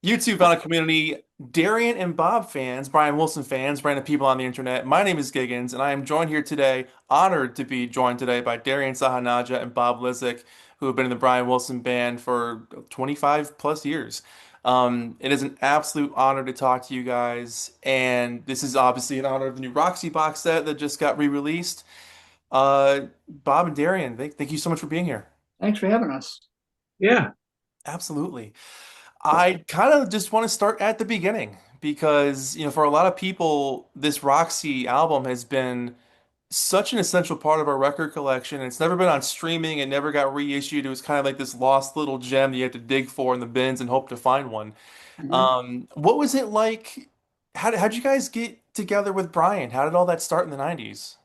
YouTube found a community, Darian and Bob fans, Brian Wilson fans, random people on the internet. My name is Giggens, and I am joined here today, honored to be joined today by Darian Sahanaja and Bob Lizik, who have been in the Brian Wilson band for 25 plus years. It is an absolute honor to talk to you guys, and this is obviously in honor of the new Roxy box set that just got re-released. Bob and Darian, thank you so much for being here. Thanks for having us. Yeah. Absolutely. I kind of just want to start at the beginning because, for a lot of people, this Roxy album has been such an essential part of our record collection. It's never been on streaming. It never got reissued. It was kind of like this lost little gem that you had to dig for in the bins and hope to find one. Hmm. What was it like? How'd you guys get together with Brian? How did all that start in the 90s?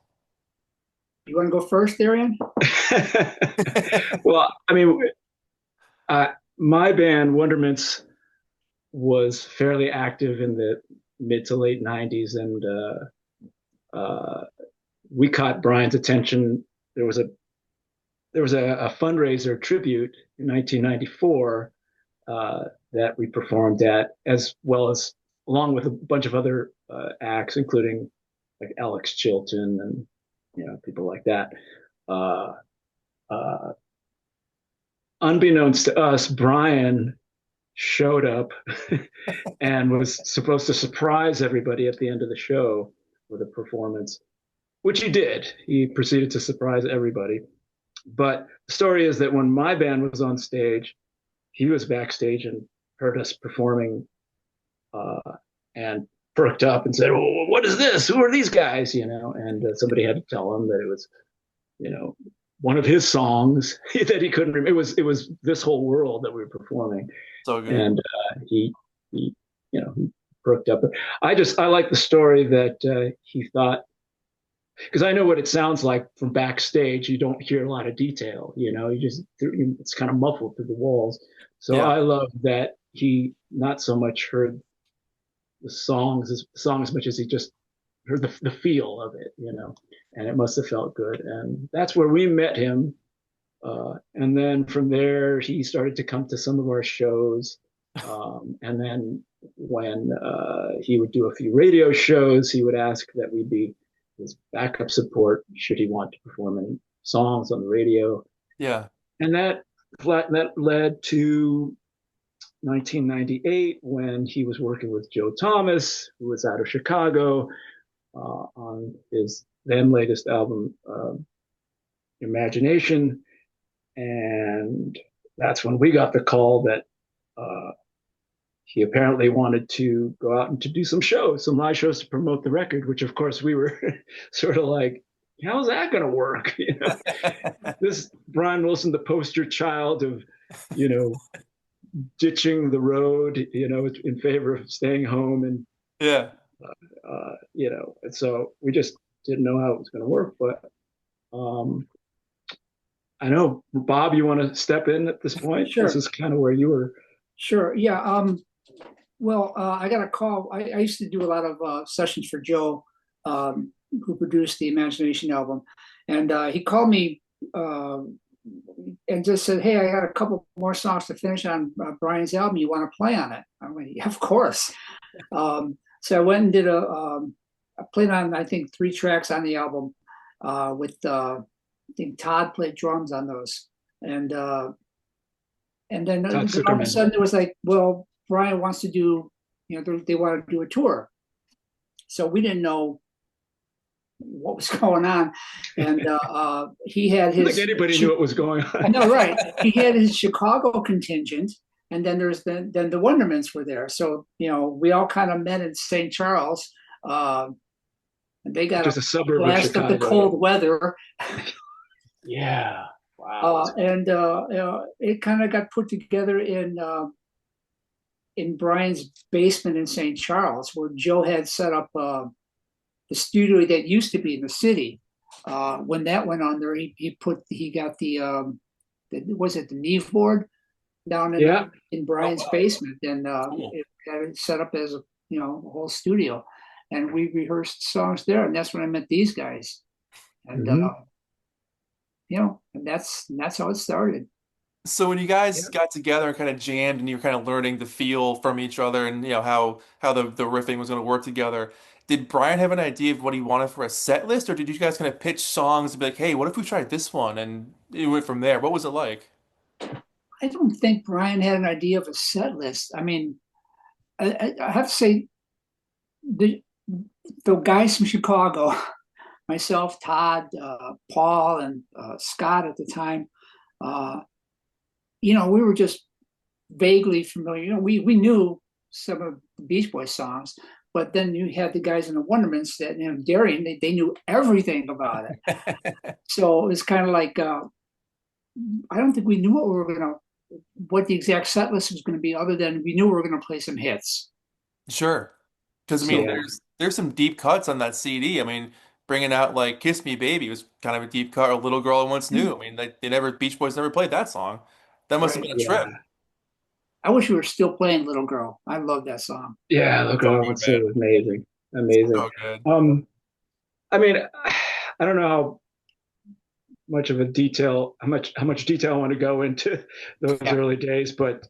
You want to go first, Darian? Well, I mean, uh, my band Wonderments was fairly active in the mid to late '90s, and we caught Brian's attention. There was a a fundraiser tribute in 1994 that we performed at, as well as along with a bunch of other acts, including like Alex Chilton and people like that. Uh, uh, Unbeknownst to us, Brian showed up and was supposed to surprise everybody at the end of the show with a performance, which he did. He proceeded to surprise everybody. But the story is that when my band was on stage, he was backstage and heard us performing uh, and perked up and said, well, what is this? Who are these guys? And somebody had to tell him that it was, you know, one of his songs that he couldn't remember. It was This Whole World that we were performing, So good. and he he perked up. I like the story that he thought, because I know what it sounds like from backstage. You don't hear a lot of detail. You just it's kind of muffled through the walls. So Yeah. I love that he not so much heard the song as much as he just heard the feel of it. And it must have felt good. And that's where we met him. And then from there, he started to come to some of our shows. And then when he would do a few radio shows, he would ask that we be his backup support should he want to perform any songs on the radio. Yeah. And that led to 1998 when he was working with Joe Thomas, who was out of Chicago, on his then latest album, Imagination. And that's when we got the call that he apparently wanted to go out and to do some live shows to promote the record, which of course we were sort of like, how's that going to work? This Brian Wilson, the poster child of, you know, ditching the road, in favor of staying home. And, Yeah. and so we just didn't know how it was going to work. But I know, Bob, you want to step in at this point? This Sure, is kind of where you were. sure. Yeah. Well, I got a call. I used to do a lot of sessions for Joe, who produced the Imagination album, and he called me and just said, "Hey, I got a couple more songs to finish on Brian's album. You want to play on it?" I went, "Yeah, of course." So I went and did I played on I think 3 tracks on the album with I think Todd played drums on those, and then Todd all of a Zuckerman. sudden it was like, well, Brian wants to do, they want to do a tour, so we didn't know what was going on, and he had I don't think his. anybody knew what was going I on. know, right? He had his Chicago contingent, and then then the Wonderments were there, so we all kind of met in St. Charles, and they got Which a is a suburb of blast of the Chicago. cold weather. Yeah. Wow. And it kind of got put together in Brian's basement in St. Charles, where Joe had set up the studio that used to be in the city. When that went on there, he got was it the Neve board down Yeah. in Oh, Brian's wow. basement, and Cool. it had it set up as a whole studio, and we rehearsed songs there, and that's when I met these guys, and Hmm. and that's how it started. So when you Yeah. guys got together and kind of jammed and you were kind of learning the feel from each other and how the riffing was going to work together, did Brian have an idea of what he wanted for a set list, or did you guys kind of pitch songs and be like, "Hey, what if we tried this one?" And it went from there. What was it like? I don't think Brian had an idea of a set list. I mean, I have to say, the the guys from Chicago, myself, Todd, Paul, and Scott at the time, uh, we were just vaguely familiar. We knew some of the Beach Boys songs, but then you had the guys in the Wonderments that, Darian, they knew everything about it. So it was kind of like, I don't think we knew what the exact set list was going to be, other than we knew we were going to play some hits. Sure. Because I mean, So Yeah. there's some deep cuts on that CD. I mean, bringing out like "Kiss Me, Baby" was kind of a deep cut. Or "Little Girl I Once Knew." I mean, they never Beach Boys never played that song. That must have right, been a trip. Yeah. I wish we were still playing "Little Girl." I love that song. Yeah. Look, So I good, would say man. it was amazing. Amazing. So good. Um, I mean, I don't know how much of a detail, how much detail I want to go into those Yeah, early days, but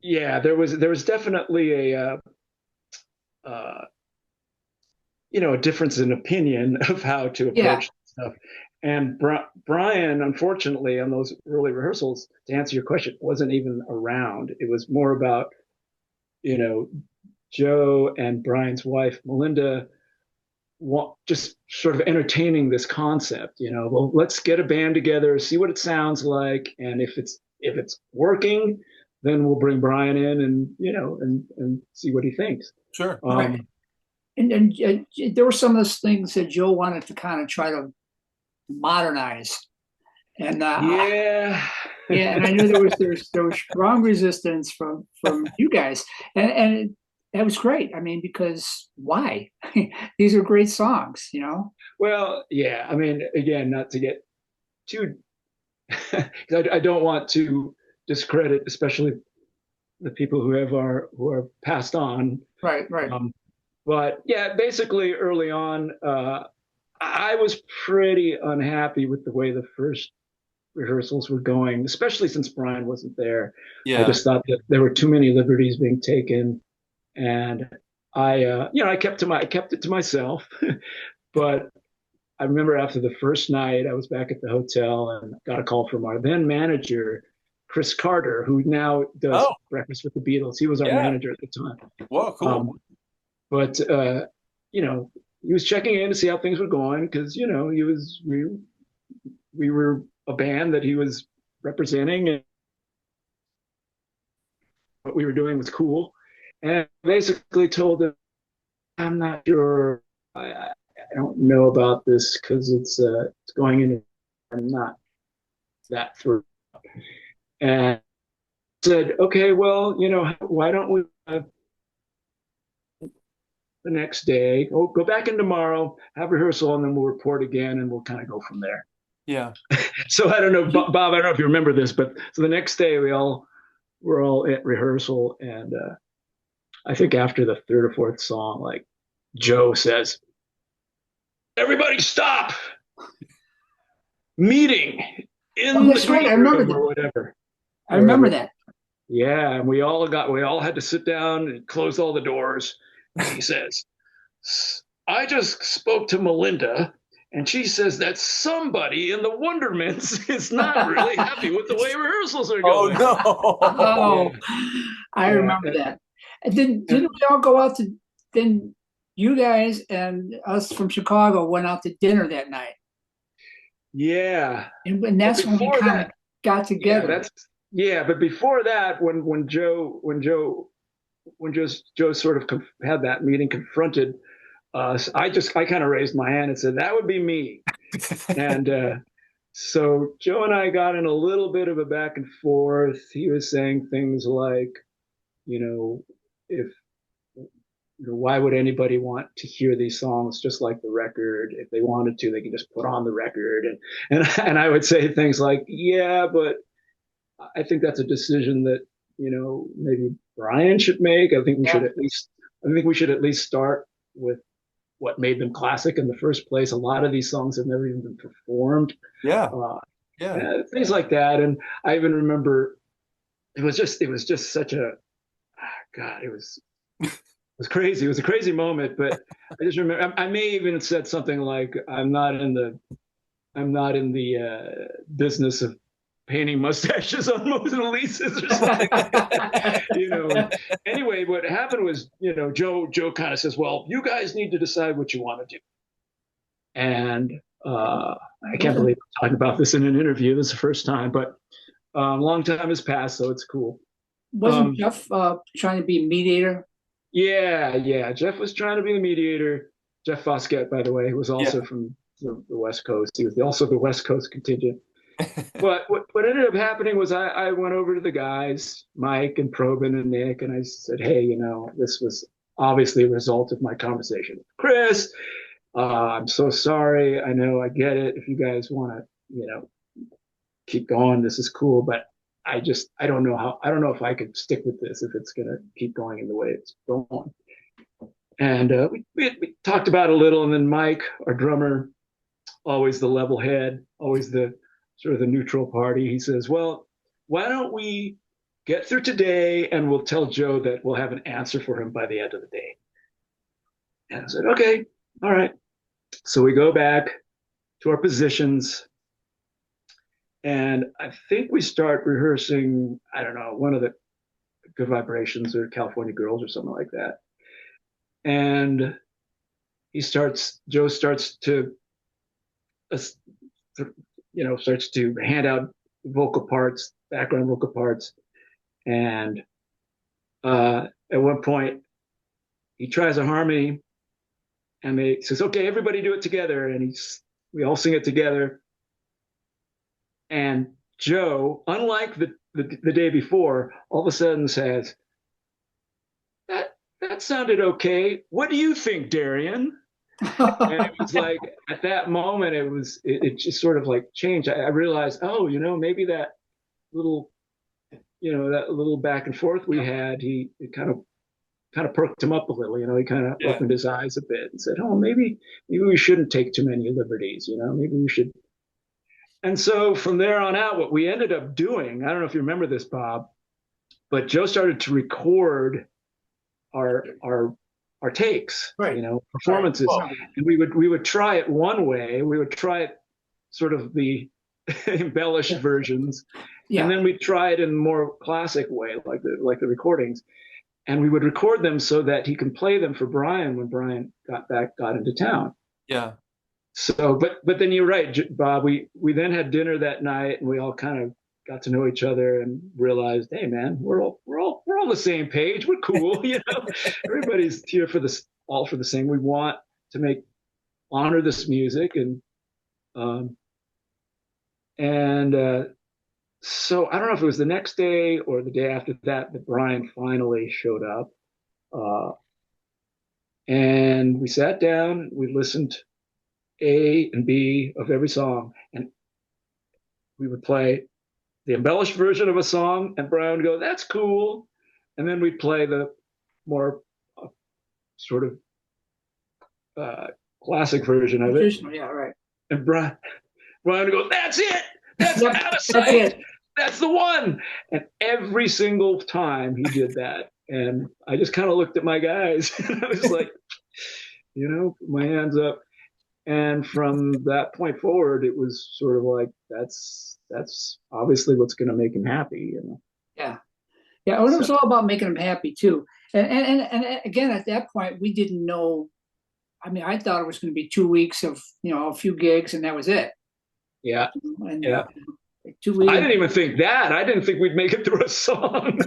yeah, there was definitely uh, a difference in opinion of how to yeah, approach stuff. And Brian, unfortunately, on those early rehearsals, to answer your question, wasn't even around. It was more about, you know, Joe and Brian's wife, Melinda, just sort of entertaining this concept. Well, let's get a band together, see what it sounds like, and if it's working, then we'll bring Brian in and and see what he thinks. Sure. right. Um, And there were some of those things that Joe wanted to kind of try to modernize, and yeah. yeah, and I knew there was strong resistance from you guys, and that was great. I mean, because why? These are great songs. Well, yeah. I mean, again, not to get too, I don't want to discredit, especially the people who are passed on. Right, right. Um, but yeah, basically, early on, I was pretty unhappy with the way the first rehearsals were going, especially since Brian wasn't there. I Yeah. just thought that there were too many liberties being taken, and I kept it to myself. But I remember after the first night, I was back at the hotel and got a call from our then manager, Chris Carter, who now does Oh, Breakfast with the Beatles. He was our yeah. manager at the time. Whoa, cool. But you know, he was checking in to see how things were going because we were a band that he was representing, and what we were doing was cool. And basically told him, I'm not sure. I don't know about this because it's going in. I'm not that through. And said, okay, well, why don't we the next day, go back in tomorrow, have rehearsal, and then we'll report again, and we'll kind of go from there. Yeah. So I don't know, Bob, I don't know if you remember this, but so the next day we're all at rehearsal, and I think after the third or fourth song, like Joe says, "Everybody stop! Meeting Oh, in the that's right. green I remember room that. or whatever, I remember wherever." that. Yeah, and we all had to sit down and close all the doors. And he says, "I just spoke to Melinda, and she says that somebody in the Wonderments is not really happy with the way rehearsals are Oh going." Oh, Yeah, I yeah, remember that. And then and didn't we all go out to then you guys and us from Chicago went out to dinner that night. yeah. And But that's when we before kind of that, got yeah, together. that's yeah. But before that, when Joe sort of had that meeting, confronted us, I kind of raised my hand and said that would be me. And so Joe and I got in a little bit of a back and forth. He was saying things like, you know, if why would anybody want to hear these songs just like the record? If they wanted to, they can just put on the record. And I would say things like, yeah, but I think that's a decision that maybe Brian should make. Yeah, I think we should at least start with what made them classic in the first place. A lot of these songs have never even been performed. Yeah. Uh, Yeah. things like that. And I even remember it was just such a God, it was crazy. It was a crazy moment, but I just remember I may even have said something like, I'm not in the business of painting mustaches on Mona Lisa's or something like that. And anyway, what happened was, Joe kind of says, well, you guys need to decide what you want to do. And I can't believe I'm talking about this in an interview. This is the first time, but a long time has passed, so it's cool. Wasn't Jeff trying to be mediator? Yeah. Jeff was trying to be the mediator. Jeff Foskett, by the way, who was also Yeah. from the West Coast. He was also the West Coast contingent. But what ended up happening was I went over to the guys, Mike and Probin and Nick, and I said, hey, this was obviously a result of my conversation with Chris. I'm so sorry. I know, I get it. If you guys want to, keep going, this is cool. But I don't know if I could stick with this if it's going to keep going in the way it's going. And we talked about it a little. And then Mike, our drummer, always the level head, always the sort of the neutral party. He says, well, why don't we get through today and we'll tell Joe that we'll have an answer for him by the end of the day. And I said, okay, all right. So we go back to our positions and I think we start rehearsing, I don't know, one of the Good Vibrations or California Girls or something like that. And Joe starts to starts to hand out vocal parts, background vocal parts. And at one point, he tries a harmony and he says, okay, everybody do it together. And we all sing it together. And Joe, unlike the day before, all of a sudden says, that sounded okay. What do you think, Darian? And it was like at that moment it just sort of like changed. I realized, maybe that little back and forth we had, it kind of perked him up a little. He kind of Yeah. opened his eyes a bit and said, oh, maybe we shouldn't take too many liberties. Maybe we should. And so from there on out, what we ended up doing, I don't know if you remember this, Bob, but Joe started to record our takes, Right. performances. Right. And we would try it one way. We would try it sort of the embellished versions. Yeah. And then we'd try it in a more classic way, like the recordings. And we would record them so that he can play them for Brian when Brian got into town. Yeah. So, but then you're right, Bob. We then had dinner that night, and we all kind of got to know each other and realized, hey, man, we're all on the same page. We're cool, Everybody's here all for the same. We want to honor this music, and so I don't know if it was the next day or the day after that Brian finally showed up, and we sat down. We listened A and B of every song, and we would play the embellished version of a song, and Brian would go, "That's cool," and then we'd play the more sort of classic version of it. Yeah, right. And Brian would go, "That's it. That's out of sight. That's the one." And every single time he did that, and I just kind of looked at my guys, and I was like, my hands up. And from that point forward, it was sort of like, that's obviously what's going to make him happy. Yeah. Yeah. It was all about making him happy too. And again, at that point, we didn't know. I mean, I thought it was going to be 2 weeks of, a few gigs and that was it. Yeah. And, yeah. 2 weeks. I didn't even think that. I didn't think we'd make it through a song.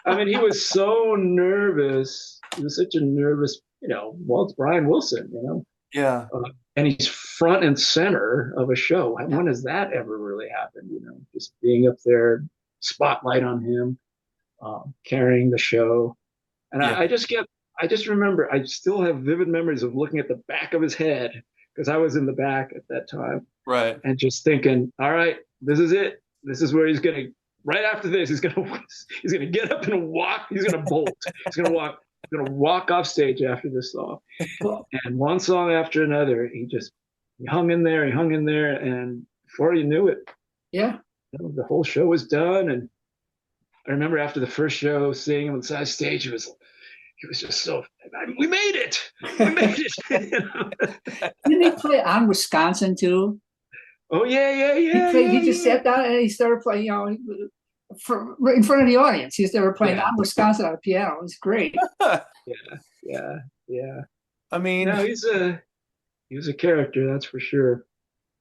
I mean, he was so nervous. He was such a nervous, well, it's Brian Wilson, Yeah. And he's front and center of a show. When has that ever really happened? Just being up there, spotlight on him, carrying the show. And Yeah. I just remember, I still have vivid memories of looking at the back of his head because I was in the back at that time. Right. And just thinking, all right, this is it. This is where he's going to, right after this, he's going to get up and walk. He's going to bolt. He's going to walk off stage after this song. And one song after another, he just He hung in there, he hung in there, and before you knew it, Yeah. the whole show was done. And I remember after the first show, seeing him on the side stage, he was just so, we made it, we made it. Didn't he play on Wisconsin too? Oh yeah, yeah, He yeah, played. yeah, He just yeah. sat down and he started playing. Right in front of the audience. He started playing Yeah, on Wisconsin on the piano. It was great. yeah, yeah, yeah. I mean, No, he was a character, that's for sure.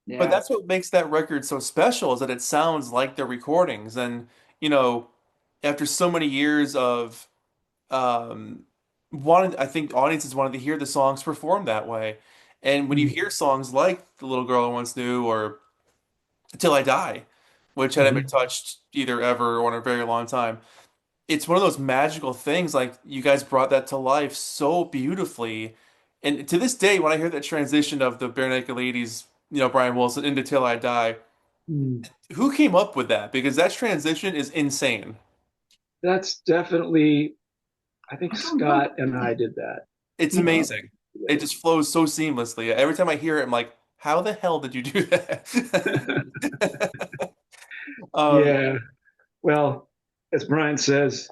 but Yeah. that's what makes that record so special is that it sounds like their recordings. And, you know, after so many years of I think audiences wanted to hear the songs performed that way. And when you hear songs like The Little Girl I Once Knew or Till I Die, which hadn't been Mm-hmm. touched either ever or in a very long time, it's one of those magical things. Like you guys brought that to life so beautifully. And to this day, when I hear that transition of the Bare Naked Ladies, Brian Wilson into Till I Die, Mm. who came up with that? Because that transition is insane. That's definitely, I think I don't know. Scott and I did that. It's Yeah. amazing. It just flows so seamlessly. Every time I hear it, I'm like, how the hell did you do that? Um, Yeah. Well, as Brian says,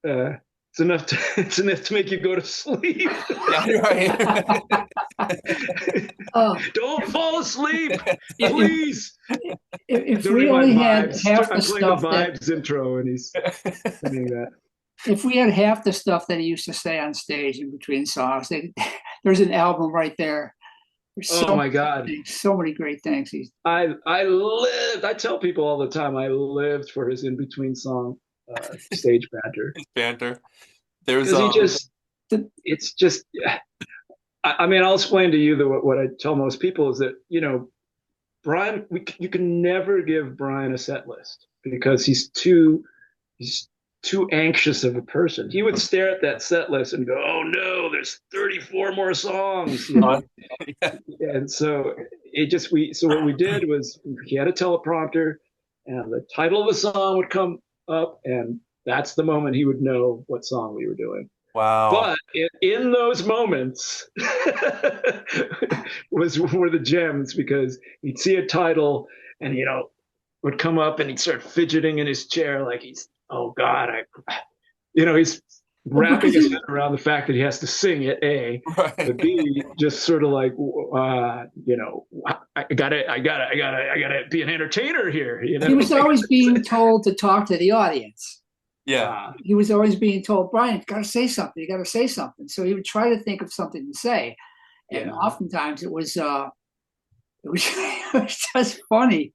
it's enough to it's enough to make you go to sleep. yeah, you're right. Uh, Don't fall asleep, if, please. if Doing we my only had vibes. half the I'm playing the stuff that vibes intro, and he's singing that. if we had half the stuff that he used to say on stage in between songs, there's an album right there. There's Oh my God. so many great things. I lived. I tell people all the time. I lived for his in between song stage banter It's banter. There's because it's just. I mean, I'll explain to you what I tell most people is that Brian, you can never give Brian a set list because he's too anxious of a person. He would stare at that set list and go, "Oh no, there's 34 more songs," yeah. And so so what we did was he had a teleprompter, and the title of the song would come up, and that's the moment he would know what song we were doing. Wow. But in those moments were the gems because he'd see a title and would come up and he'd start fidgeting in his chair like he's oh God he's Well, wrapping because his head around the fact that he has to sing it A, but Right. B just sort of like I gotta be an entertainer here he was always being told to talk to the audience. Yeah. He was always being told, Brian, you got to say something. You got to say something. So he would try to think of something to say, and Yeah. oftentimes it was, it was just funny.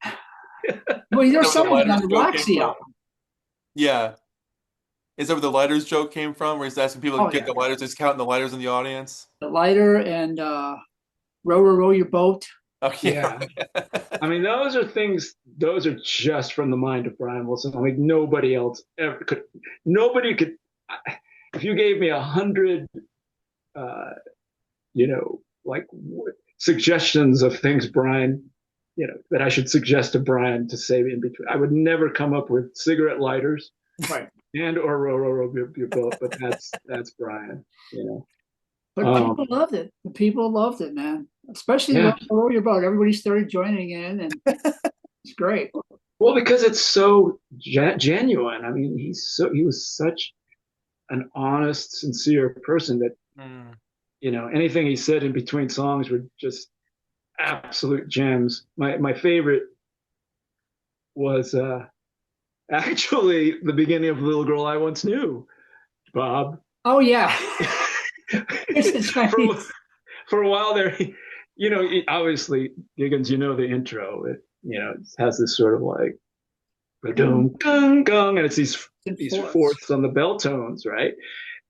Well, there's Is that where the someone on lighters the joke came Roxy from? album. Yeah. Is that where the lighters joke came from? Where he's asking people to Oh get yeah, the lighters, he's counting the lighters in the audience? the lighter and row row row your boat. Oh yeah. Yeah. I mean, those are just from the mind of Brian Wilson. I mean, nobody could, if you gave me 100, uh, like suggestions of things Brian, that I should suggest to Brian to say in between, I would never come up with cigarette lighters Right. and or row, row, row your boat, but that's Brian. But Um, people loved it. The people loved it, man. Especially yeah. row your boat. Everybody started joining in, and it's great. Well, because it's so genuine. I mean, he was such an honest, sincere person that Mm. anything he said in between songs were just absolute gems. My favorite was actually the beginning of "Little Girl I Once Knew," Bob. Oh yeah. It's the for Chinese. for a while there, obviously Giggens, the intro. It has this sort of like boom, gung, gung, and it's these fourths on the bell tones, right?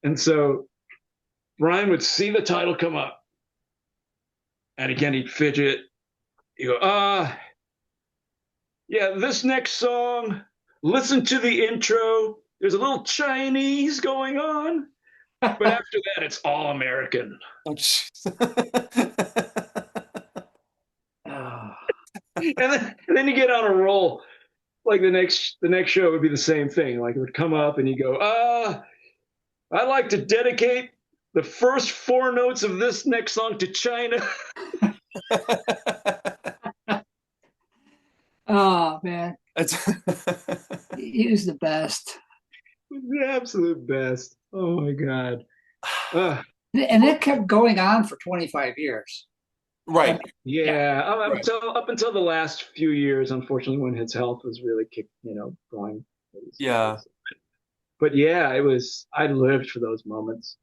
And so Brian would see the title come up, and again he'd fidget. He'd go, yeah, this next song. Listen to the intro. There's a little Chinese going on, but after that, it's all American. Oh, jeez. Oh, And then you get on a roll. Like the next show would be the same thing. Like it would come up and you go, I'd like to dedicate the first four notes of this next song to China. Oh man, It's he was the best. The absolute best. Oh my God. Uh, And that kept going on for 25 years. I right, mean, yeah, yeah, right. up until the last few years, unfortunately, when his health was really going Yeah. sideways. But yeah, it was. I lived for those moments.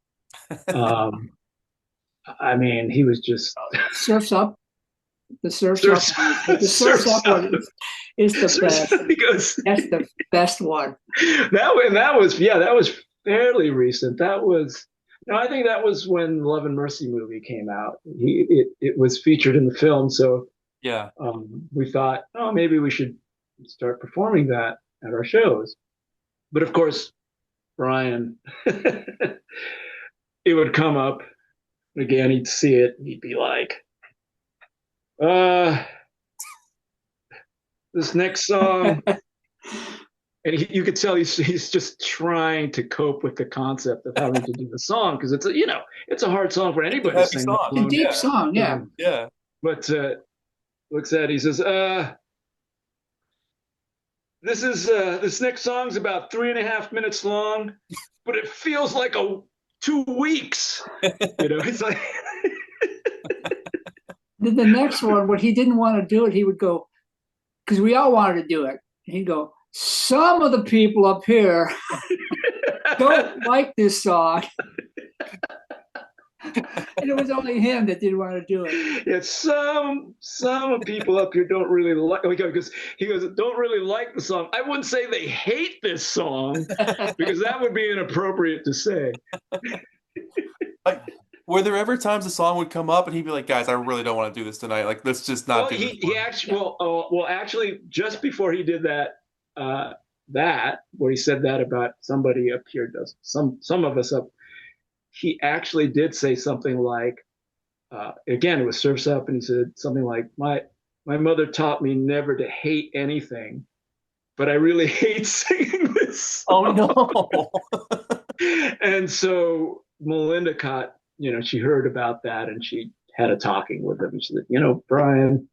Um, I mean, he was just Surfs Up, the Surfs Up surfs, one, the Surfs surfs Up up, one is the surfs best. up because That's the best one. that was yeah, that was fairly recent. That was no, I think that was when Love and Mercy movie came out. It was featured in the film, so Yeah. we thought, oh, maybe we should start performing that at our shows. But of course, Brian, it would come up again. He'd see it, and he'd be like, "Uh, this next song." And you could tell he's just trying to cope with the concept of having to do the song because it's a hard song for It's a anybody to heavy sing, let song. It's a alone deep Yeah. song, yeah. Yeah. but looks at it, he says, this next song's about 3.5 minutes long, but it feels like 2 weeks. It's like Then the next one, when he didn't want to do it, he would go, because we all wanted to do it. He'd go, some of the people up here don't like this song. And it was only him that didn't want to do it. yeah, some people up here don't really like because he goes don't really like the song. I wouldn't say they hate this song because that would be inappropriate to say. Like, were there ever times the song would come up and he'd be like, "Guys, I really don't want to do this tonight. Like, let's just not Well, do this he one." actually actually just before he did that where he said that about somebody up here does some of us up, he actually did say something like again it was Surfs Up, and he said something like my mother taught me never to hate anything, but I really hate singing this Oh song. no. And so Melinda she heard about that and she had a talking with him. She said, Brian,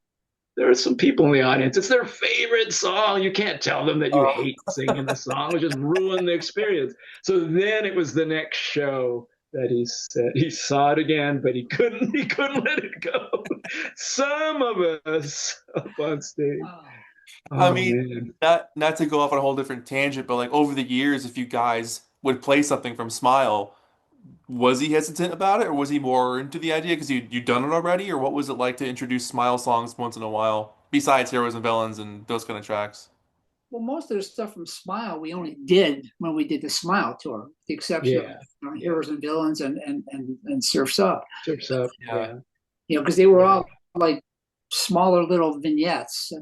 there are some people in the audience. It's their favorite song. You can't tell them that you Oh, hate singing the song. It would just ruin the experience. So then it was the next show that he said he saw it again, but he couldn't. He couldn't let it go. Some of us up on stage. Oh. I Oh mean, man. not to go off on a whole different tangent, but like over the years, if you guys would play something from Smile, was he hesitant about it, or was he more into the idea because you'd done it already, or what was it like to introduce Smile songs once in a while, besides Heroes and Villains and those kind of tracks? Well, most of the stuff from Smile we only did when we did the Smile tour, with the exception of Yeah. Yeah. Heroes and Villains and Surfs Up. Surfs Up. Yeah, Yeah. Because they were Yeah. all like smaller little vignettes.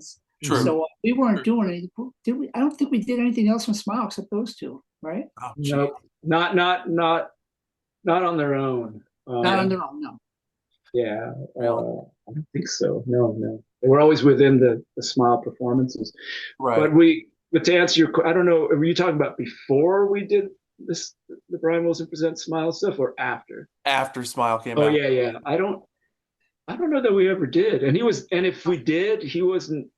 true. Mhm. So we weren't True. doing any. Did we? I don't think we did anything else from Smile except those two, right? Oh, geez. Nope. Not on their own. Not on Yeah, their own, no. Yeah, really. I don't think so. No, no. They were always within the Smile performances. Right. But to answer I don't know, were you talking about before we did this, the Brian Wilson Presents Smile stuff, or after? After Smile came Oh out. yeah, yeah. I don't know that we ever did. And if we did, he wasn't,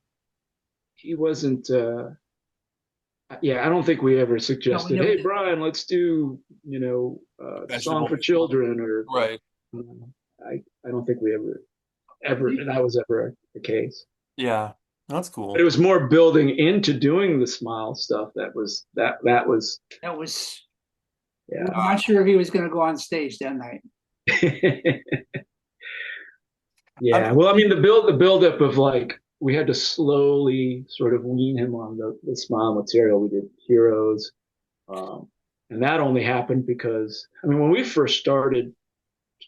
yeah, I don't think we ever No, we suggested, never hey, did. Brian, let's do, Song Vegetable. for Children or, Right. I don't think we ever that was ever the case. Yeah, that's But it cool. was more building into doing the Smile stuff that was That was. We were yeah. not sure if he was going to go on stage that night. I Yeah. mean, Well, I mean the build up of like we had to slowly sort of wean him on the Smile material. We did Heroes. Um, and that only happened because I mean when we first started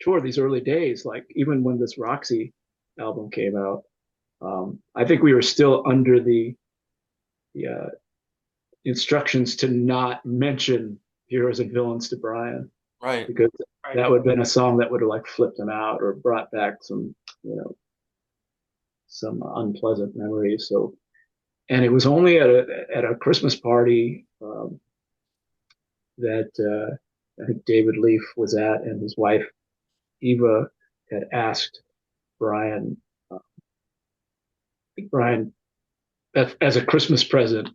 toward these early days, like even when this Roxy album came out, I think we were still under the instructions to not mention Heroes and Villains to Brian right. because Right. that would have been a song that would have like flipped him out or brought back you know, some unpleasant memories. So, and it was only at a Christmas party that I think David Leaf was at, and his wife Eva had asked Brian, Brian, as a Christmas present,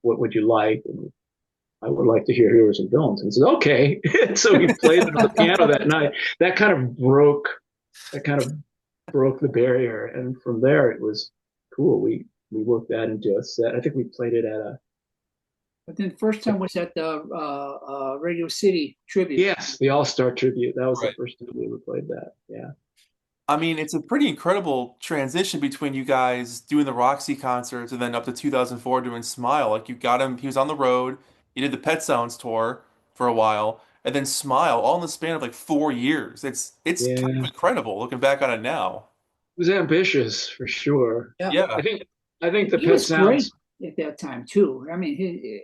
what would you like? And I would like to hear Heroes and Villains. And he said, okay. So he played it on the piano that night. That kind of broke, that kind of broke the barrier. And from there, it was cool. We worked that into a set. I think we played it at a, But then first time was at the Radio City tribute. yes, the All-Star tribute. That was the Right. first time we ever played that. Yeah. I mean, it's a pretty incredible transition between you guys doing the Roxy concerts and then up to 2004 doing Smile. Like you got him, he was on the road. You did the Pet Sounds tour for a while, and then Smile, all in the span of like 4 years. It's kind of Yeah. It incredible looking back on it now. was ambitious for sure. Yeah, I Yeah, think I think the he Pet was great Sounds, at that time too. I mean,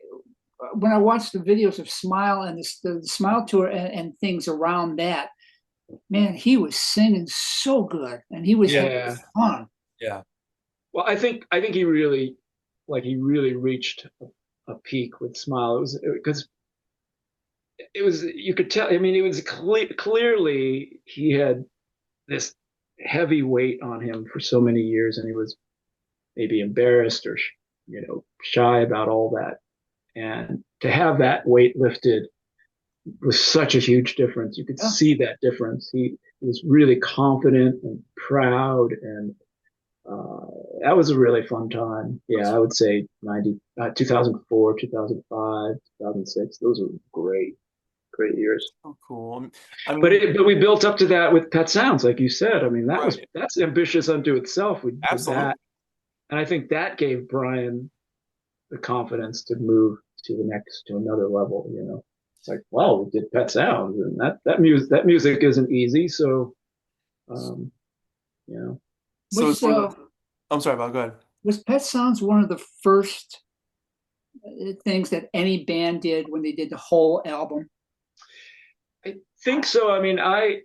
when I watched the videos of Smile and the Smile tour and things around that, man, he was singing so good and he was having yeah. fun. yeah. Well, I think he really reached a peak with Smile. It was because it was, you could tell. I mean, it was clearly he had this heavy weight on him for so many years, and he was maybe embarrassed or shy about all that. And to have that weight lifted was such a huge difference. You could Yeah. see that difference. He was really confident and proud, and uh, that was a really fun time. Yeah, I would say 2004, 2005, 2006. Those were great, great years. Oh, cool. I But mean, we built up to that with Pet Sounds, like you said. I mean, right. that's ambitious unto itself. We did Absolutely. that, and I think that gave Brian the confidence to move to another level. It's like, well, we did Pet Sounds, and that music isn't easy. So, um, you know, So it's Was one of those. I'm sorry, Bob, go ahead. was Pet Sounds one of the first things that any band did when they did the whole album? I think so. I mean, I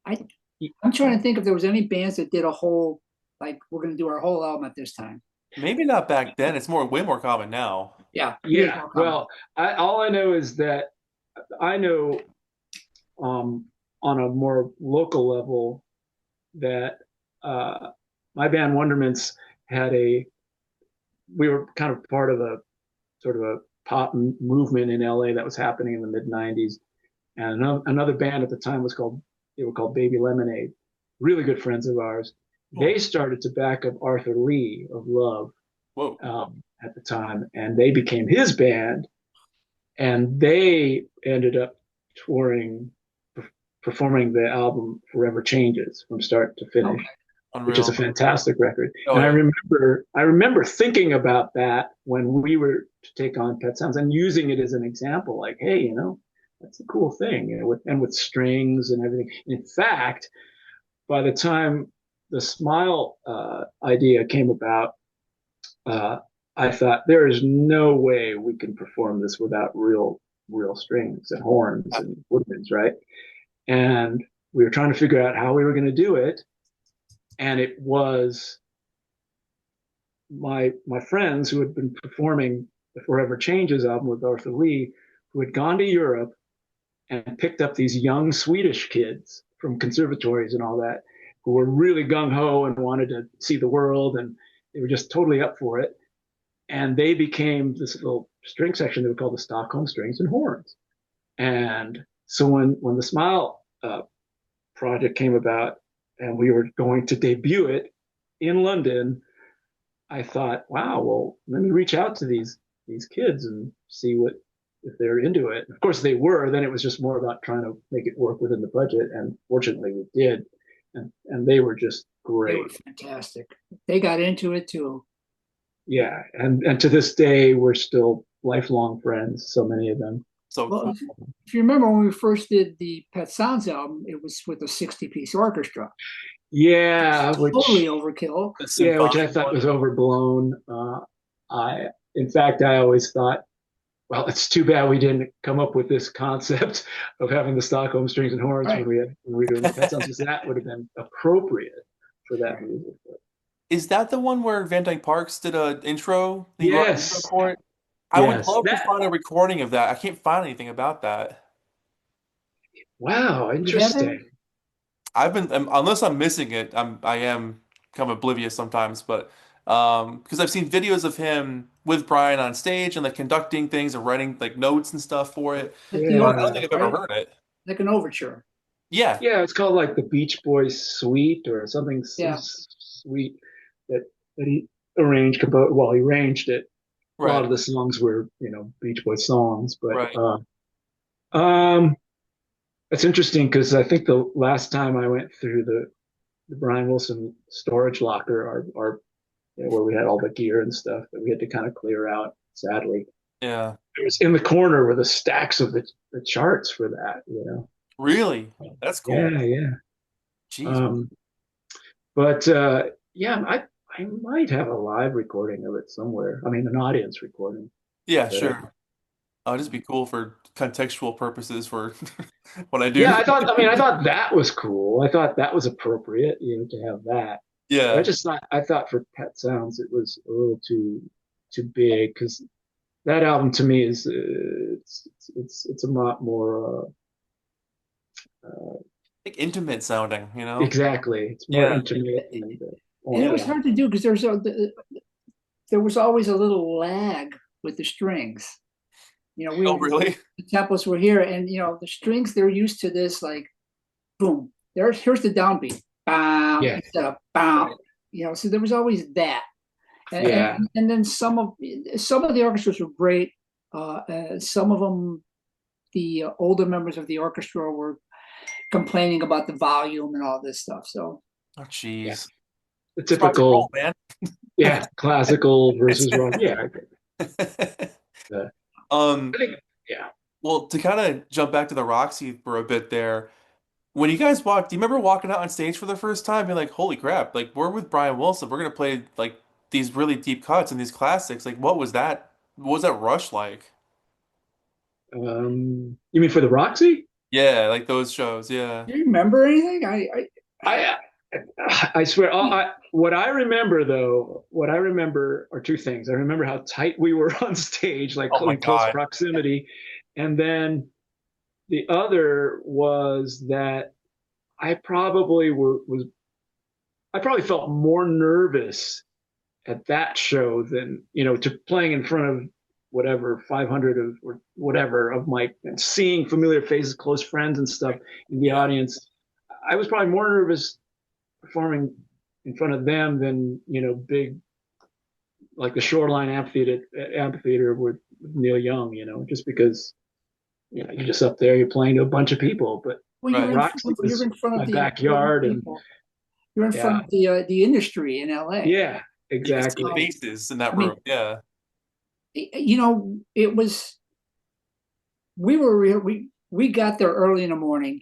I'm trying to think if there was any bands that did a whole, like, we're going to do our whole album at this time. Maybe not back then. It's way more common now. Yeah, yeah. Well, all I know is that I know, um, on a more local level, that my band Wonderments had we were kind of part of a sort of a pop movement in LA that was happening in the mid '90s, and another band at the time they were called Baby Lemonade, really good friends of ours. Cool. They started to back up Arthur Lee of Love, Whoa. at the time, and they became his band, and they ended up touring, performing the album Forever Changes from start to finish, which is a Unreal. fantastic record. Oh And yeah. I remember thinking about that when we were to take on Pet Sounds and using it as an example, like, hey, that's a cool thing, with strings and everything. In fact, by the time the Smile idea came about, uh, I thought there is no way we can perform this without real strings and horns and woodwinds, right? And we were trying to figure out how we were going to do it, and it was my friends who had been performing the Forever Changes album with Arthur Lee, who had gone to Europe and picked up these young Swedish kids from conservatories and all that, who were really gung ho and wanted to see the world, and they were just totally up for it. And they became this little string section they were called the Stockholm Strings and Horns. And so when the Smile project came about and we were going to debut it in London, I thought, wow, well, let me reach out to these kids and see what if they're into it. Of course, they were. Then it was just more about trying to make it work within the budget, and fortunately, we did. And they were just they great. were fantastic. They got into it too. Yeah, and to this day, we're still lifelong friends. So many of them. So Well, cool. if you remember when we first did the Pet Sounds album, it was with a 60-piece orchestra. Yeah, Totally overkill. The which I symphonic thought one. was overblown. In fact, I always thought, well, it's too bad we didn't come up with this concept of having the Stockholm Strings and Horns Right. when we were doing the Pet Sounds, because that would have been appropriate for that music. But Is that the one where Van Dyke Parks did a intro? He wrote an intro yes, for it. I would yes, love to find a recording of that. I can't find anything about that. wow, You have it? interesting. I've been unless I'm missing it, I am kind of oblivious sometimes, but because I've seen videos of him with Brian on stage and like conducting things and writing like notes and stuff for it. Like the I don't Yeah. think overture, I've ever right? heard it. Like an overture. Yeah, Yeah, it's called like the Beach Boys Suite or something, some Yeah. suite that he arranged, well, he arranged it. A lot right, of the songs were, Beach Boys songs, but right. um, it's interesting because I think the last time I went through the Brian Wilson storage locker, where we had all the gear and stuff that we had to kind of clear out, sadly, Yeah. it was in the corner with the stacks of the charts for that. Really? That's Yeah, cool. yeah. Jeez. Um, but yeah, I might have a live recording of it somewhere. I mean, an audience recording. Yeah, But sure. Oh, just be cool for contextual purposes for what I do. yeah, I thought that was cool. I thought that was appropriate, to have that. But Yeah. I thought for Pet Sounds it was a little too big because that album to me is it's a lot more Like intimate sounding, you know? exactly. It's more Yeah. intimate and And all it was that. hard to do because there was always a little lag with the strings. Oh, really? The tempos were here, and the strings, they're used to this, like, boom. Here's the downbeat, bow, Yeah, instead of bow. Right. So there was always that, and yeah. then some of the orchestras were great. Some of them, the older members of the orchestra were complaining about the volume and all this stuff. So Oh, Yeah, jeez. the It's rock and roll, typical, man. yeah, classical versus rock. Yeah, I get that. I Um, think, yeah. well, to kind of jump back to the Roxy for a bit there, when you guys walked, do you remember walking out on stage for the first time, being like, "Holy crap! Like we're with Brian Wilson, we're gonna play like these really deep cuts and these classics." Like, what was that? What was that rush like? You mean for the Roxy? Yeah, like those shows. Yeah. do you remember anything? I I swear, what I remember are two things. I remember how tight we were on stage, like Oh my in close God. proximity, and then the other was that I probably I probably felt more nervous at that show than to playing in front of whatever 500 of or whatever of my and seeing familiar faces, close friends and stuff in the Yeah. audience. I was probably more nervous performing in front of them than big like the Shoreline amphitheater with Neil Young, just because you're just up there, you're playing to a bunch of people. But Well, Right. Roxy you're was in front my of the backyard, and people. You're in front yeah, of the industry in LA. yeah, You can see exactly. faces in that I mean, room. Yeah. it was we got there early in the morning,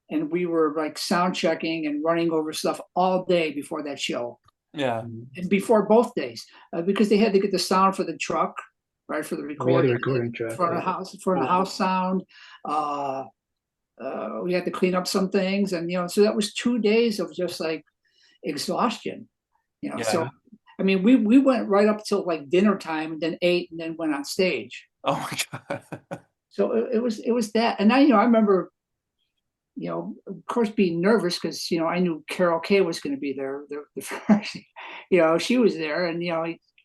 and we were like sound checking and running over stuff all day before that show, Yeah. and before both days, because they had to get the sound for the truck, right, for the Oh yeah, the recording, recording track. front of Yeah. house, front of house sound. Uh, we had to clean up some things, and so that was 2 days of just like exhaustion. So Yeah. I mean, we went right up till like dinner time, and then ate, and then went on stage. Oh my God. So it was that, and I remember, of course, being nervous because I knew Carol Kay was going to be there. The first, she was there, and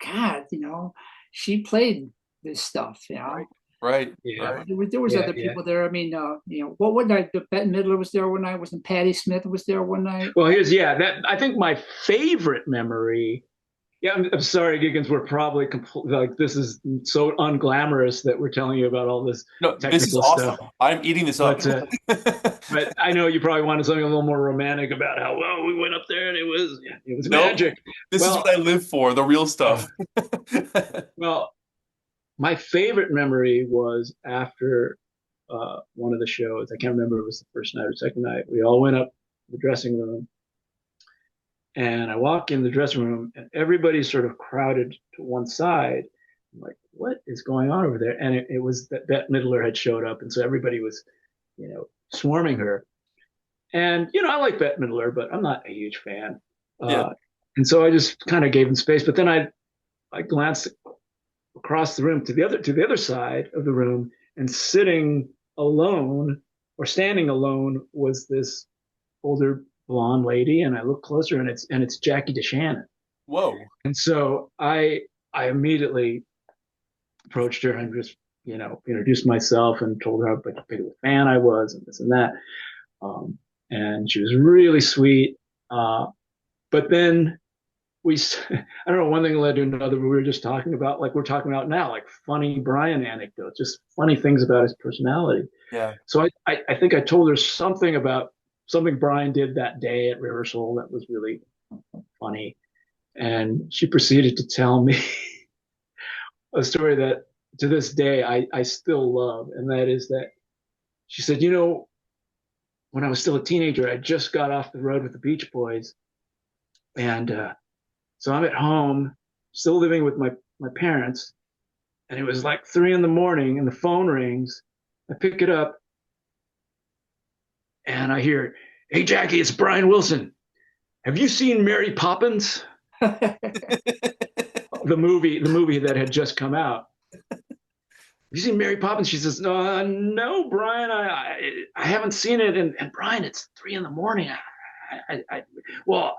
God, she played this stuff. Right. Right. Yeah, Right. There was yeah, other yeah. people there. I mean, what one night? Bette Midler was there one night. Wasn't Patti Smith was there one night? Well, that I think my favorite memory. Yeah, I'm sorry, Giggins. We're probably like this is so unglamorous that we're telling you about all this No, this is technical stuff. awesome. I'm eating this up. But but I know you probably wanted something a little more romantic about how well we went up there and it was Nope. magic. This is what Well, I live for, the real uh, stuff. well, my favorite memory was after one of the shows. I can't remember if it was the first night or second night. We all went up to the dressing room, and I walk in the dressing room, and everybody's sort of crowded to one side. I'm like, what is going on over there? And it was that Bette Midler had showed up, and so everybody was, swarming her. And I like Bette Midler, but I'm not a huge fan. Yeah. And so I just kind of gave him space. But then I glanced across the room to the other side of the room, and sitting alone or standing alone was this older blonde lady, and I look closer, and it's Jackie DeShannon. Whoa. And so I immediately approached her and just introduced myself and told her how big of a fan I was and this and that. And she was really sweet. But then I don't know, one thing led to another. We were just talking about, like we're talking about now, like funny Brian anecdotes, just funny things about his personality. Yeah. So I think I told her something about something Brian did that day at rehearsal that was really funny. And she proceeded to tell me a story that to this day I still love. And that is that she said, when I was still a teenager, I just got off the road with the Beach Boys. And so I'm at home, still living with my parents. And it was like 3 a.m. and the phone rings. I pick it up and I hear, "Hey, Jackie, it's Brian Wilson. Have you seen Mary Poppins?" The movie that had just come out. "Have you seen Mary Poppins?" She says, "No, Brian, I haven't seen it." And Brian, it's 3 a.m. Well,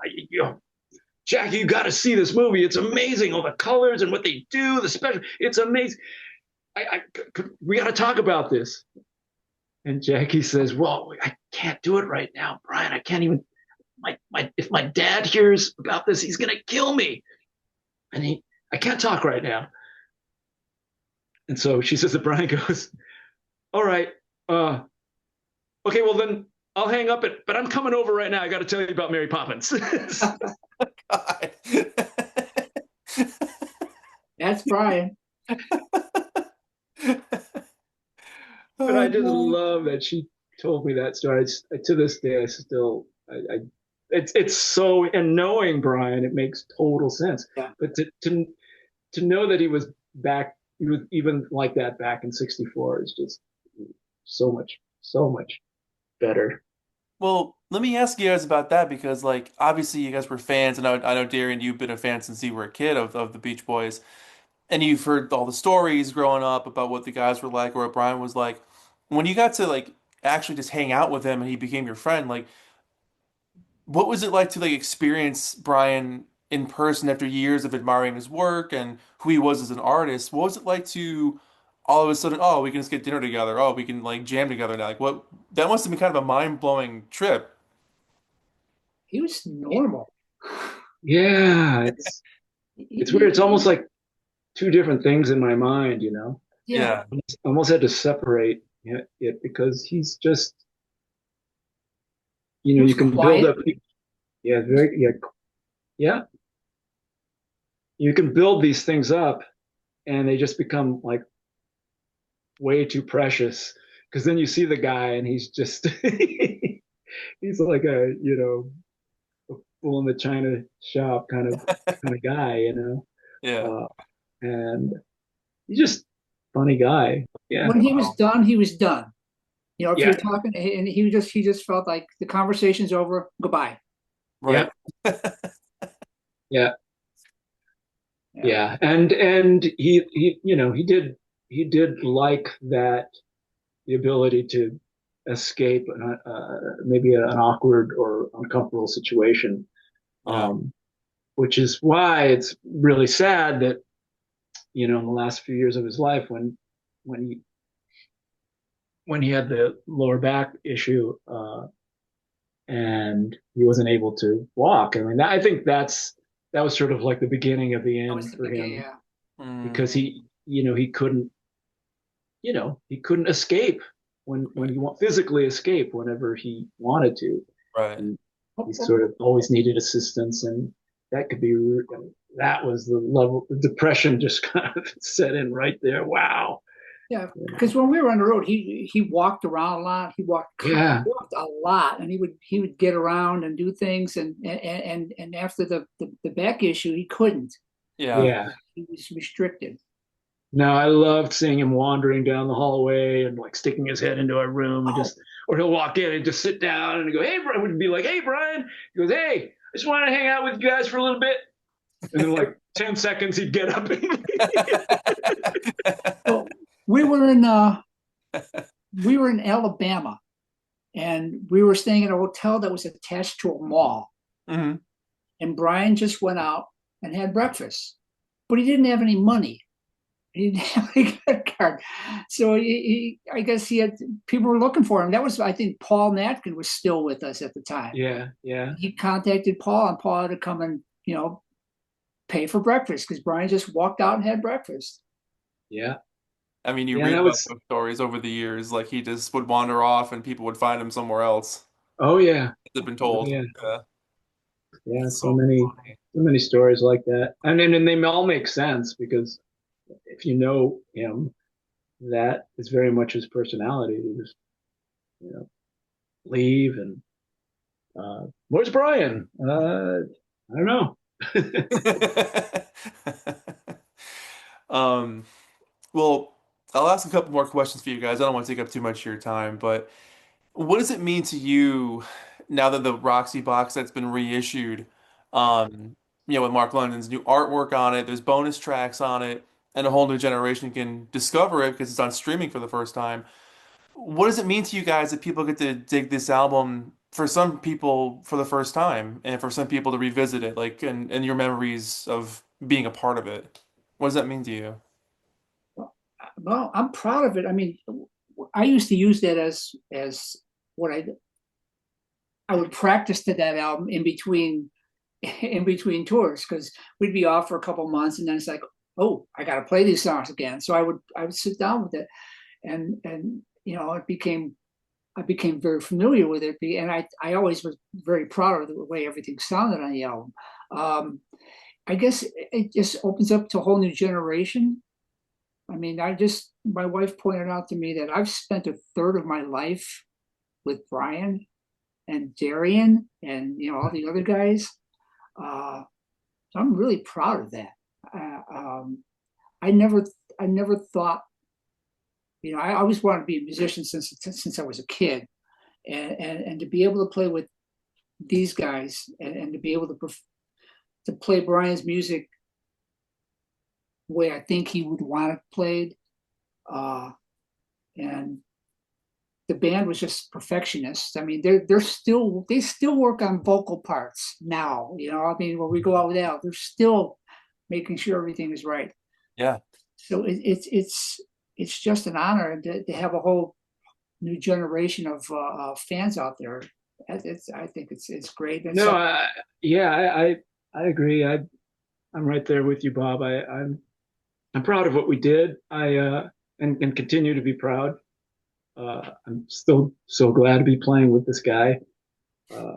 Jackie, you got to see this movie. It's amazing. All the colors and what they do, the special. It's amazing. We got to talk about this. And Jackie says, "Well, I can't do it right now, Brian. I can't even. If my dad hears about this, he's gonna kill me. And I can't talk right now." And so she says that Brian goes, "All right, okay, well then I'll hang up it, but I'm coming over right now. I got to tell you about Mary Poppins." God. That's Brian. But I just love that she told me that story. To this day, I still, it's so, and knowing Brian, it makes total sense. Yeah. But to know that he was even like that back in '64 is just so much better. Well, let me ask you guys about that because, like, obviously you guys were fans, and I know Darian, you've been a fan since you were a kid of the Beach Boys, and you've heard all the stories growing up about what the guys were like or what Brian was like. When you got to like actually just hang out with him and he became your friend, like, what was it like to like experience Brian in person after years of admiring his work and who he was as an artist? What was it like to all of a sudden, oh, we can just get dinner together. Oh, we can like jam together now. Like what that must have been kind of a mind-blowing trip. He was normal. Yeah, it's weird. It's almost like two different things in my mind, Yeah. Yeah. I almost had to separate it because he's just, He was you can build quiet. up. Yeah, yeah. You can build these things up, and they just become like way too precious. Because then you see the guy, and he's just he's like a fool in the china shop kind of guy, Yeah. and he's just funny guy. Yeah, When he was done, he was done. If yeah, you're talking, and he just felt like the conversation's over. Goodbye. Right. yeah, yeah. Yeah. Yeah, and he did like that, the ability to escape maybe an awkward or uncomfortable situation, Yeah. which is why it's really sad that in the last few years of his life, when he when he had the lower back issue, and he wasn't able to walk. I mean, I think that was sort of like the beginning of the That was end the for beginning. him, Yeah. because Mm, he couldn't escape when he physically escape whenever he wanted to. right. He sort of always needed assistance, and that could be that was the level. The depression just kind of set in right there. Wow. Yeah. Because when we were on the road, he walked around a lot. He Yeah, walked a lot, and he would get around and do things. And after the back issue, he couldn't. Yeah. yeah. He was restricted. No, I loved seeing him wandering down the hallway and like sticking his head into our room and Oh, just, or he'll walk in and just sit down and go, "Hey, Brian," would be like, "Hey, Brian." He goes, "Hey, I just want to hang out with you guys for a little bit." And then like 10 seconds, he'd get up and well, we were in Alabama, and we were staying in a hotel that was attached to a mall. Hmm. And Brian just went out and had breakfast, but he didn't have any money. He didn't have a credit card, so I guess he had people were looking for him. That was, I think, Paul Natkin was still with us at the time. Yeah, yeah, He contacted Paul, and Paul had to come and pay for breakfast because Brian just walked out and had breakfast. yeah, I mean, you yeah. read That about was. those stories over the years, like he just would wander off and people would find him somewhere else. Oh yeah, They've been oh told. yeah, Yeah. yeah. It's so funny. So many stories like that, and they all make sense because if you know him, that is very much his personality. He just you know leave and where's Brian? I don't know. Um, well, I'll ask a couple more questions for you guys. I don't want to take up too much of your time, but what does it mean to you now that the Roxy box set's been reissued? Um, with Mark London's new artwork on it, there's bonus tracks on it, and a whole new generation can discover it because it's on streaming for the first time. What does it mean to you guys that people get to dig this album for some people for the first time, and for some people to revisit it, like and your memories of being a part of it? What does that mean to you? Well, I'm proud of it. I mean, I used to use that as what I would practice to that album in between tours because we'd be off for a couple months and then it's like, oh, I got to play these songs again. So I would sit down with it, and it became I became very familiar with it, and I always was very proud of the way everything sounded on the album. Um, I guess it just opens up to a whole new generation. I mean, my wife pointed out to me that I've spent a third of my life with Brian and Darian and all the other guys. Uh, so I'm really proud of that. Uh, um, I never I never thought, I always wanted to be a musician since I was a kid, and to be able to play with these guys and to be able to play Brian's music the way I think he would want it played, uh, and the band was just perfectionists. I mean, they still work on vocal parts now. I mean, when we go out with Al, they're still making sure everything is right. Yeah. So it's just an honor to have a whole new generation of fans out there. I think it's great. No, yeah, I agree. I'm right there with you, Bob. I'm proud of what we did. And continue to be proud. I'm still so glad to be playing with this guy, uh,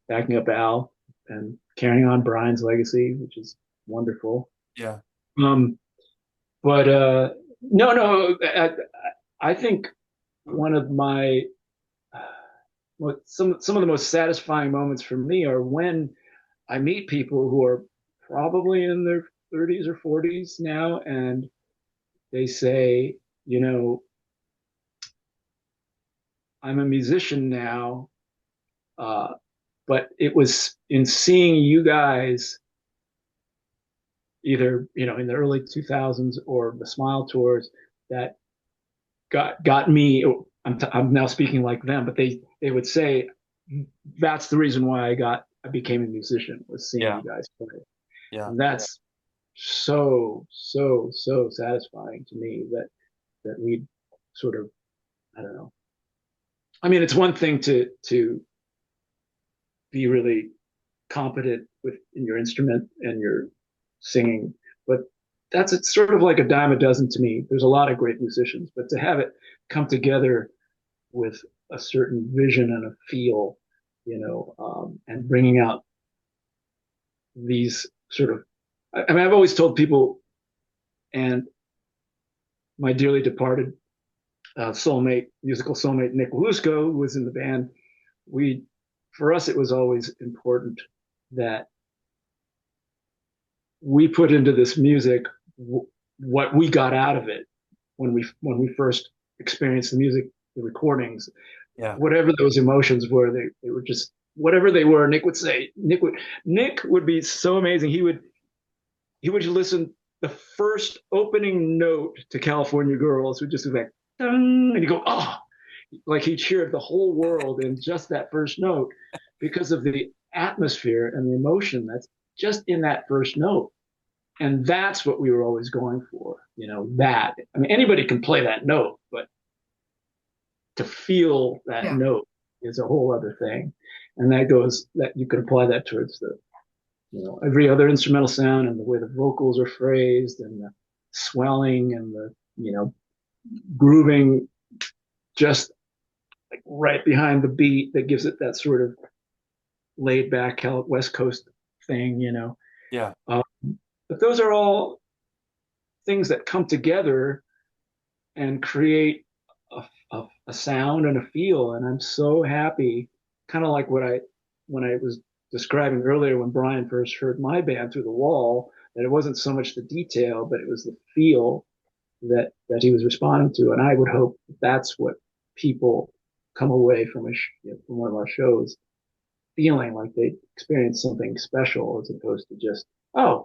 backing up Al and carrying on Brian's legacy, which is wonderful. Yeah. Um, but no, no, I think one of my some of the most satisfying moments for me are when I meet people who are probably in their 30s or 40s now, and they say, I'm a musician now, uh, but it was in seeing you guys either in the early 2000s or the Smile tours that got me. I'm now speaking like them, but they would say that's the reason why I became a musician was seeing Yeah. you guys play, Yeah. and that's so satisfying to me that we sort of I don't know. I mean, it's one thing to be really competent in your instrument and your singing, but it's sort of like a dime a dozen to me. There's a lot of great musicians, but to have it come together with a certain vision and a feel, and bringing out these sort of, I mean, I've always told people, and my dearly departed musical soulmate, Nick Walusko, who was in the band, for us, it was always important that we put into this music what we got out of it when we first experienced the music, the recordings, Yeah. whatever those emotions were, they were just whatever they were. Nick would be so amazing. He would listen the first opening note to California Girls would just be like, and you go, oh, like he cheered the whole world in just that first note because of the atmosphere and the emotion that's just in that first note. And that's what we were always going for, that. I mean, anybody can play that note, but to feel that Yeah. note is a whole other thing. And that goes that you could apply that towards the, every other instrumental sound and the way the vocals are phrased and the swelling and the, grooving just like right behind the beat that gives it that sort of laid back West Coast thing. Yeah. Uh, but those are all things that come together and create a sound and a feel. And I'm so happy, kind of like when I was describing earlier when Brian first heard my band Through the Wall, that it wasn't so much the detail, but it was the feel that he was responding to. And I would hope that's what people come away from from one of our shows feeling like they experienced something special as opposed to just a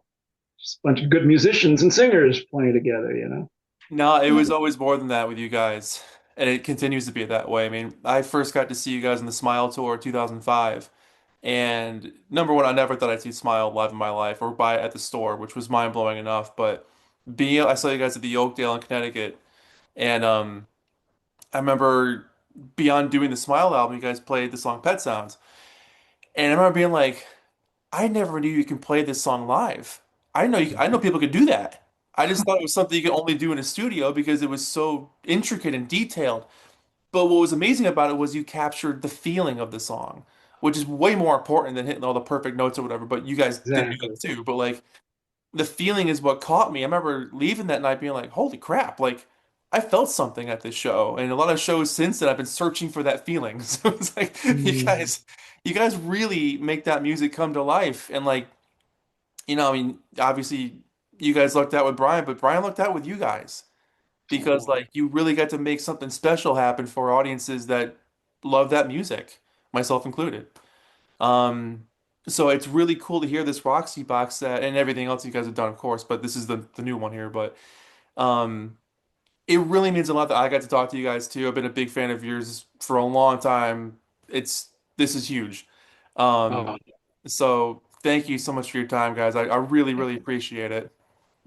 bunch of good musicians and singers playing together. No, it was always more than that with you guys, and it continues to be that way. I mean, I first got to see you guys on the Smile Tour 2005, and number one, I never thought I'd see Smile live in my life or buy it at the store, which was mind-blowing enough. But I saw you guys at the Oakdale in Connecticut, and I remember beyond doing the Smile album, you guys played the song Pet Sounds, and I remember being like, I never knew you can play this song live. I know people could do that. I just thought it was something you could only do in a studio because it was so intricate and detailed. But what was amazing about it was you captured the feeling of the song, which is way more important than hitting all the perfect notes or whatever. But you guys did do Exactly. that too. But like the feeling is what caught me. I remember leaving that night being like, holy crap, like I felt something at this show. And a lot of shows since then I've been searching for that feeling. So it's like Mm. you guys really make that music come to life. And like, I mean, obviously you guys lucked out with Brian, but Brian lucked out with you guys because Oh, like you really got to make something special happen for audiences that love that music, myself included. Um, so it's really cool to hear this Roxy box set and everything else you guys have done, of course, but this is the new one here. But um, it really means a lot that I got to talk to you guys too. I've been a big fan of yours for a long time. This is huge. Um, oh, so thank you so much for your time, guys. I really, really appreciate it.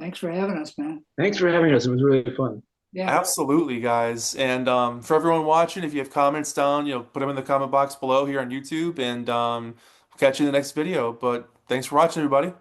Thanks for having us, man. thanks for having us. It was really fun. Yeah. Absolutely, guys. And for everyone watching, if you have comments down, put them in the comment box below here on YouTube, and we'll catch you in the next video. But thanks for watching, everybody.